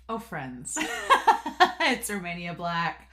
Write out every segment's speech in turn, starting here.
Oh, friends. It's Romania Black.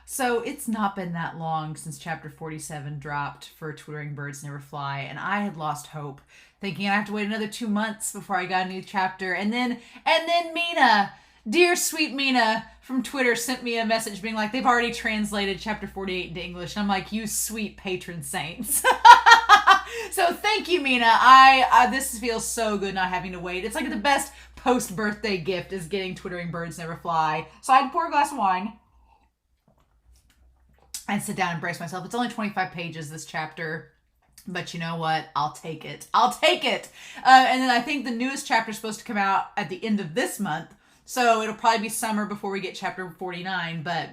So it's not been that long since chapter 47 dropped for Twittering Birds Never Fly, and I had lost hope, thinking I have to wait another 2 months before I got a new chapter. And then Mina, dear sweet Mina from Twitter, sent me a message being like, they've already translated chapter 48 into English. And I'm like, you sweet patron saints. So thank you, Mina. I this feels so good not having to wait. It's like the best post birthday gift is getting Twittering Birds Never Fly. So I had to pour a glass of wine and sit down and brace myself. It's only 25 pages this chapter. But you know what? I'll take it. I'll take it. And then I think the newest chapter is supposed to come out at the end of this month. So it'll probably be summer before we get chapter 49. But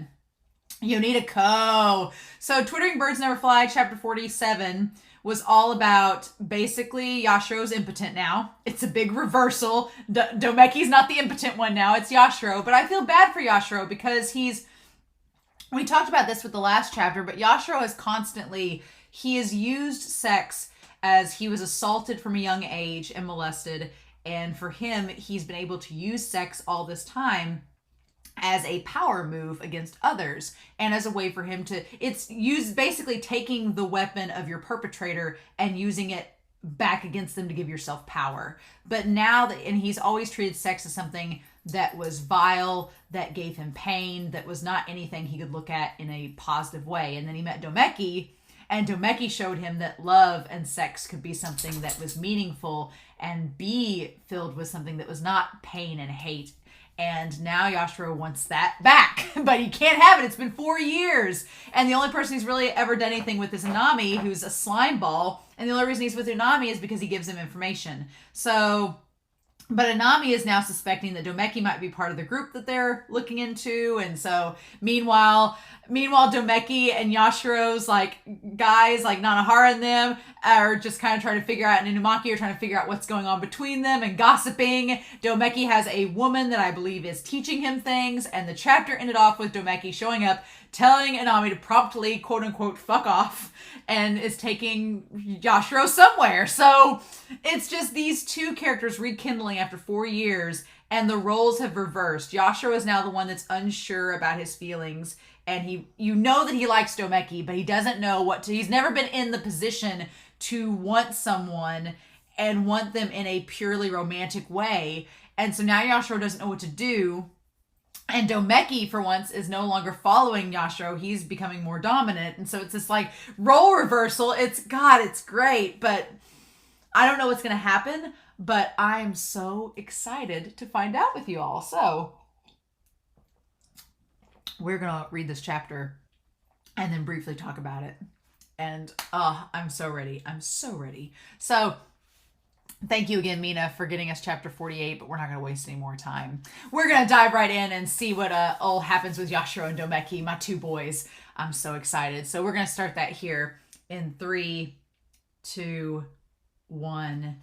Yoneda Kou. So Twittering Birds Never Fly, chapter 47, was all about basically Yashiro's impotent now. It's a big reversal. Doumeki's not the impotent one now. It's Yashiro. But I feel bad for Yashiro because we talked about this with the last chapter, but Yashiro he has used sex as he was assaulted from a young age and molested. And for him, he's been able to use sex all this time as a power move against others and as a way for him it's used basically taking the weapon of your perpetrator and using it back against them to give yourself power. But now and he's always treated sex as something that was vile, that gave him pain, that was not anything he could look at in a positive way. And then he met Doumeki, and Doumeki showed him that love and sex could be something that was meaningful and be filled with something that was not pain and hate. And now Yashiro wants that back, but he can't have it. It's been 4 years. And the only person he's really ever done anything with is Inami, who's a slime ball. And the only reason he's with Inami is because he gives him information. But Inami is now suspecting that Doumeki might be part of the group that they're looking into. And so meanwhile, Doumeki and Yashiro's guys Nanahara and them are just kind of trying to figure out, and Inumaki are trying to figure out what's going on between them and gossiping. Doumeki has a woman that I believe is teaching him things, and the chapter ended off with Doumeki showing up, telling Inami to promptly, quote unquote, fuck off, and is taking Yashiro somewhere. So it's just these two characters rekindling after 4 years, and the roles have reversed. Yashiro is now the one that's unsure about his feelings, and you know that he likes Doumeki, but he doesn't know he's never been in the position to want someone and want them in a purely romantic way. And so now Yashiro doesn't know what to do. And Doumeki, for once, is no longer following Yashiro. He's becoming more dominant. And so it's this role reversal. It's great, but I don't know what's going to happen, but I'm so excited to find out with you all. So we're going to read this chapter and then briefly talk about it. And I'm so ready. I'm so ready. So thank you again, Mina, for getting us chapter 48, but we're not going to waste any more time. We're going to dive right in and see what all happens with Yashiro and Doumeki, my two boys. I'm so excited. So we're going to start that here in 3, 2, 1.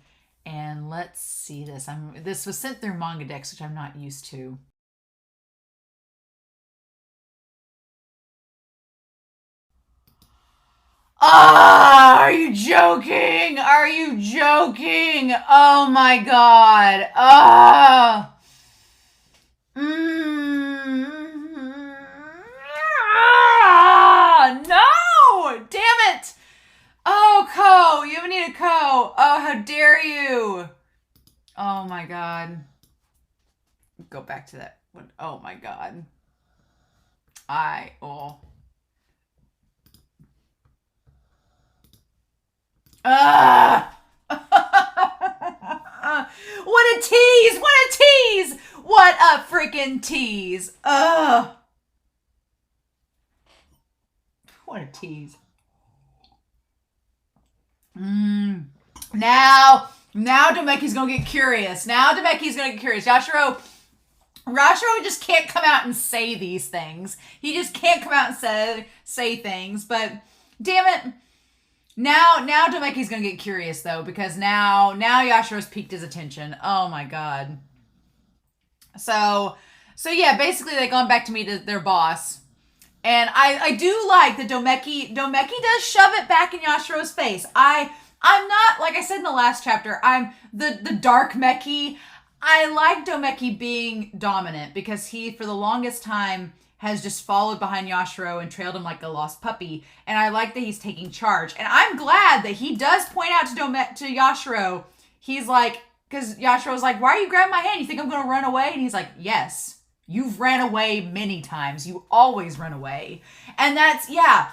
And let's see this. This was sent through Manga decks, which I'm not used to. Ah, are you joking? Are you joking? Oh my god. Ah. No! Damn it! Oh, Kou, you Yoneda Kou. Oh, how dare you? Oh my god. Go back to that one. Oh my god. Ah! What a tease! What a tease! What a freaking tease! Ugh! What a tease! Now Doumeki's gonna get curious. Yashiro just can't come out and say these things. He just can't come out and say things. But damn it. Now Doumeki's gonna get curious though, because now Yashiro's piqued his attention. Oh my god. So yeah, basically they've gone back to meet their boss. And I do like that Doumeki does shove it back in Yashiro's face. I'm not, like I said in the last chapter, I'm the dark Meki. I like Doumeki being dominant because he, for the longest time, has just followed behind Yashiro and trailed him like a lost puppy. And I like that he's taking charge. And I'm glad that he does point out to Yashiro, he's like, because Yashiro's like, why are you grabbing my hand? You think I'm going to run away? And he's like, yes, you've ran away many times. You always run away. And that's, yeah.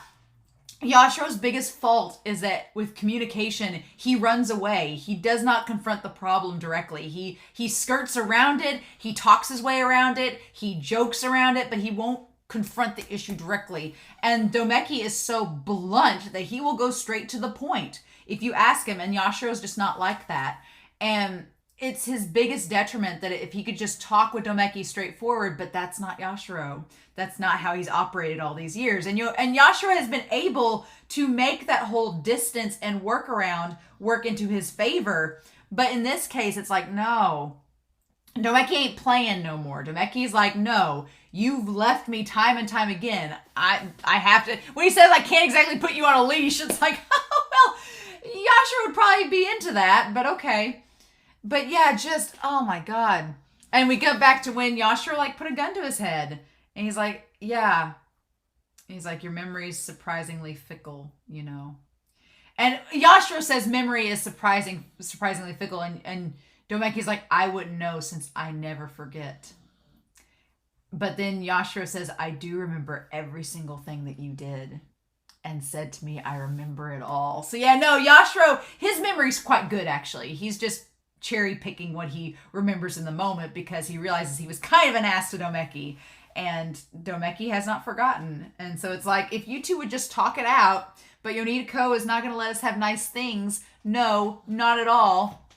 Yashiro's biggest fault is that with communication, he runs away. He does not confront the problem directly. He skirts around it. He talks his way around it. He jokes around it, but he won't confront the issue directly. And Doumeki is so blunt that he will go straight to the point if you ask him, and Yashiro's just not like that. And it's his biggest detriment that if he could just talk with Doumeki straightforward, but that's not Yashiro. That's not how he's operated all these years. And Yashiro has been able to make that whole distance and workaround work into his favor. But in this case, it's like, no, Doumeki ain't playing no more. Domeki's like, no, you've left me time and time again. I have to, when he says I can't exactly put you on a leash, it's like, oh, well, Yashiro would probably be into that, but okay. But yeah, just, oh my God. And we go back to when Yashiro like put a gun to his head. And he's like, yeah. He's like, your memory's surprisingly fickle, you know. And Yashiro says memory is surprisingly fickle. And Doumeki's like, I wouldn't know since I never forget. But then Yashiro says, I do remember every single thing that you did. And said to me, I remember it all. So yeah, no, Yashiro, his memory's quite good, actually. He's just cherry picking what he remembers in the moment because he realizes he was kind of an ass to Doumeki. And Doumeki has not forgotten. And so it's like, if you two would just talk it out, but Yoneda Kou is not going to let us have nice things. No, not at all.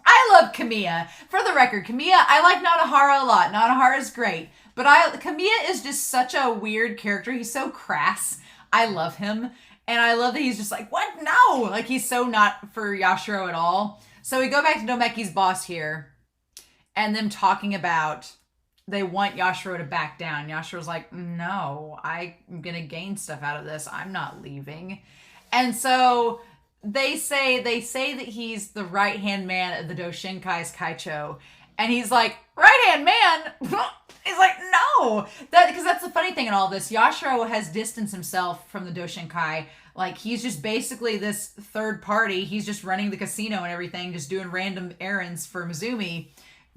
I love Kamiya. For the record, Kamiya, I like Nanahara a lot. Nanahara is great. But Kamiya is just such a weird character. He's so crass. I love him. And I love that he's just like, what? No! Like, he's so not for Yashiro at all. So we go back to Doumeki's boss here. And them talking about they want Yashiro to back down. Yashiro's like, no, I'm going to gain stuff out of this. I'm not leaving. And so they say that he's the right-hand man of the Doshinkai's Kaicho. And he's like, right-hand man? He's like, no. Because that's the funny thing in all this. Yashiro has distanced himself from the Doshinkai. Like, he's just basically this third party. He's just running the casino and everything, just doing random errands for Mizumi.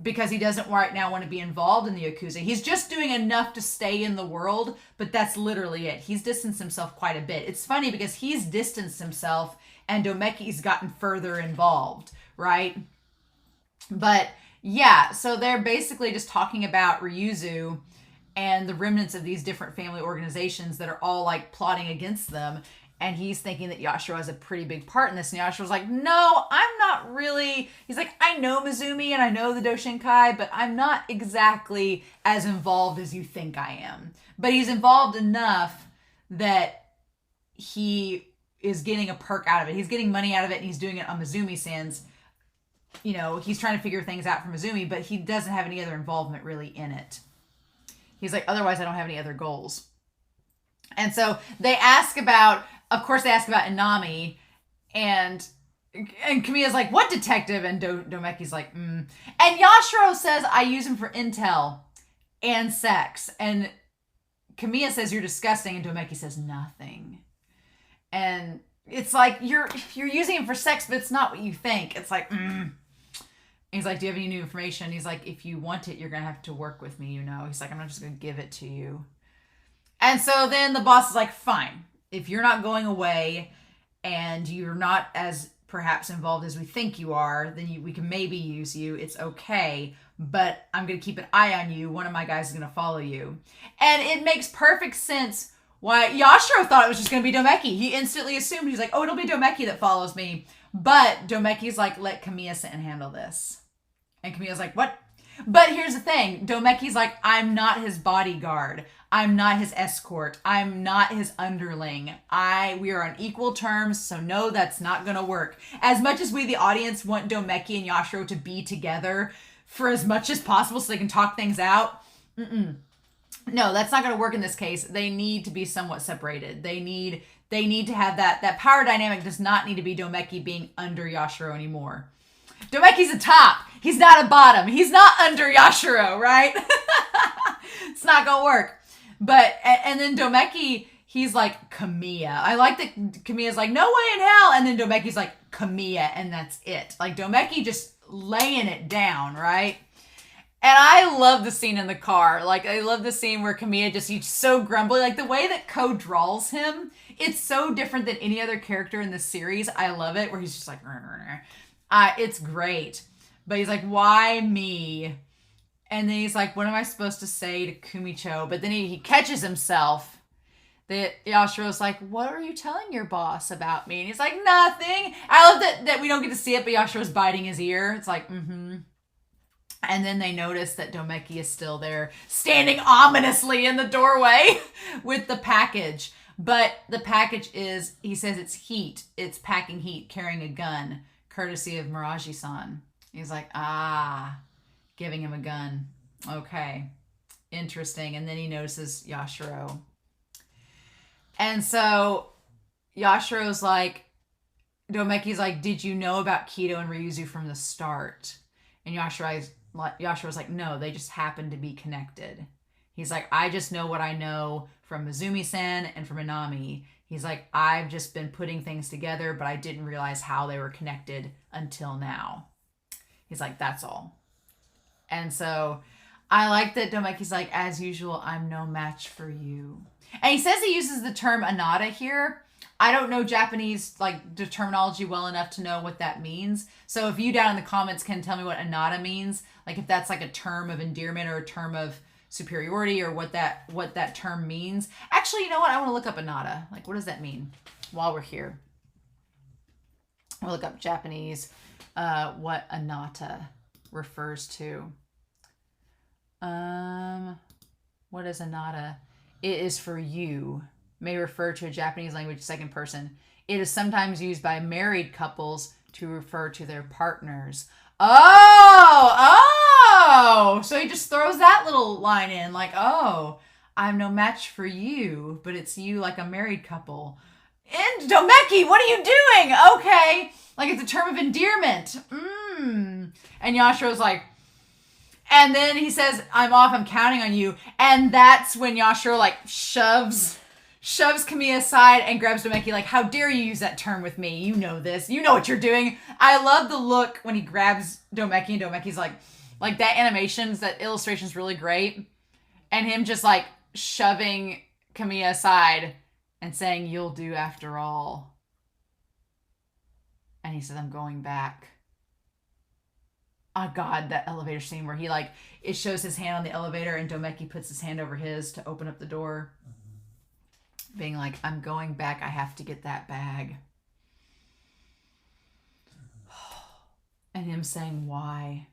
Because he doesn't right now want to be involved in the Yakuza. He's just doing enough to stay in the world, but that's literally it. He's distanced himself quite a bit. It's funny because he's distanced himself and Doumeki's gotten further involved, right? But yeah, so they're basically just talking about Ryuzu and the remnants of these different family organizations that are all like plotting against them. And he's thinking that Yashiro has a pretty big part in this. And Yashiro's like, no, I'm not really. He's like, I know Mizumi and I know the Doshinkai, but I'm not exactly as involved as you think I am. But he's involved enough that he is getting a perk out of it. He's getting money out of it and he's doing it on Mizumi-san's. You know, he's trying to figure things out for Mizumi, but he doesn't have any other involvement really in it. He's like, otherwise I don't have any other goals. And so they ask about, of course they ask about Inami, and Kamiya's like, what detective? And Doumeki's like, And Yashiro says, I use him for intel and sex. And Kamiya says, you're disgusting. And Doumeki says, nothing. And it's like, you're using him for sex, but it's not what you think. It's like, He's like, do you have any new information? He's like, if you want it, you're going to have to work with me, you know. He's like, I'm not just going to give it to you. And so then the boss is like, fine. If you're not going away and you're not as perhaps involved as we think you are, then we can maybe use you. It's okay. But I'm going to keep an eye on you. One of my guys is going to follow you. And it makes perfect sense why Yashiro thought it was just going to be Doumeki. He instantly assumed, he's like, oh, it'll be Doumeki that follows me. But Doumeki's like, let Kamiya sit and handle this. And Kamiya's like, what? But here's the thing. Doumeki's like, I'm not his bodyguard. I'm not his escort. I'm not his underling. We are on equal terms, so no, that's not going to work. As much as we, the audience, want Doumeki and Yashiro to be together for as much as possible so they can talk things out, no, that's not going to work in this case. They need to be somewhat separated. They need to have that power dynamic does not need to be Doumeki being under Yashiro anymore. Doumeki's a top. He's not a bottom. He's not under Yashiro, right? It's not gonna work. But, and then Doumeki, he's like, Kamiya. I like that Kamiya's like, no way in hell. And then Domeki's like, Kamiya, and that's it. Like, Doumeki just laying it down, right? And I love the scene in the car. Like, I love the scene where Kamiya he's so grumbly. Like, the way that Kou draws him, it's so different than any other character in the series. I love it, where he's just like, it's great. But he's like, why me? And then he's like, what am I supposed to say to Kumicho? But then he catches himself. That Yashiro's like, what are you telling your boss about me? And he's like, nothing. I love that we don't get to see it, but Yashiro's biting his ear. It's like, And then they notice that Doumeki is still there, standing ominously in the doorway with the package. But the package is, he says it's heat. It's packing heat, carrying a gun, courtesy of Miraji-san. He's like, giving him a gun. Okay, interesting. And then he notices Yashiro. And so Yashiro's like, Doumeki's like, did you know about Kido and Ryuzu from the start? And Yashiro's like, no, they just happen to be connected. He's like, I just know what I know from Mizumi-san and from Inami. He's like, I've just been putting things together, but I didn't realize how they were connected until now. He's like, that's all. And so I like that Doumeki's like, as usual, I'm no match for you. And he says he uses the term anata here. I don't know Japanese the terminology well enough to know what that means. So if you down in the comments can tell me what anata means, like if that's like a term of endearment or a term of superiority or what that term means. Actually, you know what? I want to look up anata. Like, what does that mean? While we're here, I'll look up Japanese, what anata refers to. What is anata? It is for you. May refer to a Japanese language second person. It is sometimes used by married couples to refer to their partners. Oh! So he just throws that little line in, like, oh, I'm no match for you, but it's you like a married couple. And Doumeki, what are you doing? Okay. Like it's a term of endearment. And Yashiro's like, and then he says, I'm off, I'm counting on you. And that's when Yashiro like shoves Kamiya aside and grabs Doumeki like, how dare you use that term with me? You know this. You know what you're doing. I love the look when he grabs Doumeki and Doumeki's like that animations, that illustration's really great. And him just like shoving Kamiya aside and saying, you'll do after all. And he says, I'm going back. Oh God, that elevator scene where he like, it shows his hand on the elevator and Doumeki puts his hand over his to open up the door. Being like, I'm going back. I have to get that bag. And him saying, why?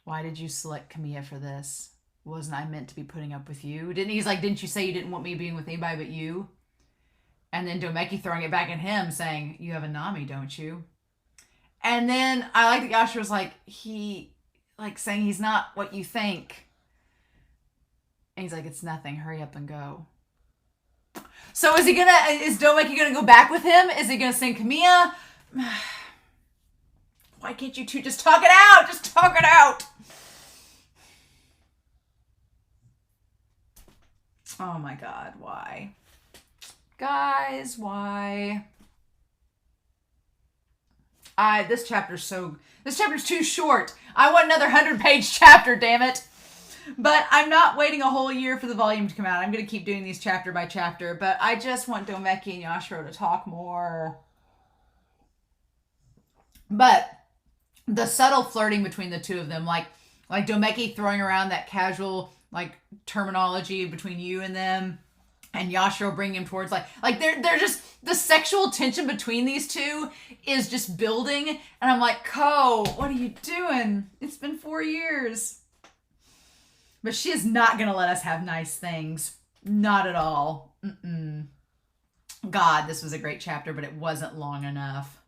Why did you select Kamiya for this? Wasn't I meant to be putting up with you? He's like, didn't you say you didn't want me being with anybody but you? And then Doumeki throwing it back at him saying, you have a Nami, don't you? And then I like that Yashiro's like, saying he's not what you think. And he's like, it's nothing. Hurry up and go. So is Doumeki gonna go back with him? Is he gonna sing Kamiya? Why can't you two just talk it out? Just talk it out. Oh my God, why? Guys, why? This chapter's too short. I want another 100-page chapter, damn it. But I'm not waiting a whole year for the volume to come out. I'm going to keep doing these chapter by chapter. But I just want Doumeki and Yashiro to talk more. But the subtle flirting between the two of them, like Doumeki throwing around that casual terminology between you and them, and Yashiro bringing him towards they're just, the sexual tension between these two is just building. And I'm like, Kou, what are you doing? It's been 4 years. But she is not going to let us have nice things. Not at all. God, this was a great chapter, but it wasn't long enough.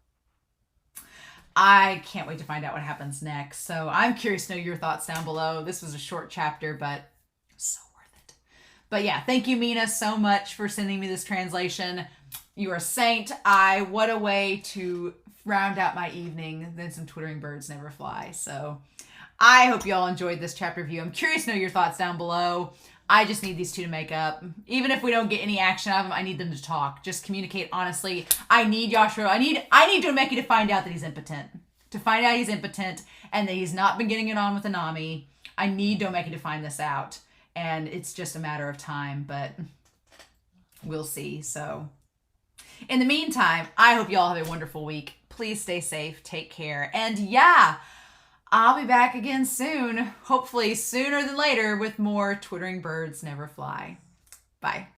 I can't wait to find out what happens next. So I'm curious to know your thoughts down below. This was a short chapter, but so worth it. But yeah, thank you, Mina, so much for sending me this translation. You are a saint. What a way to round out my evening than some twittering birds never fly. So I hope you all enjoyed this chapter review. I'm curious to know your thoughts down below. I just need these two to make up. Even if we don't get any action out of them, I need them to talk. Just communicate honestly. I need Yashiro. I need Doumeki to find out that he's impotent. To find out he's impotent and that he's not been getting it on with Anami. I need Doumeki to find this out. And it's just a matter of time, but we'll see. So in the meantime, I hope you all have a wonderful week. Please stay safe. Take care. And yeah, I'll be back again soon, hopefully sooner than later, with more Twittering Birds Never Fly. Bye.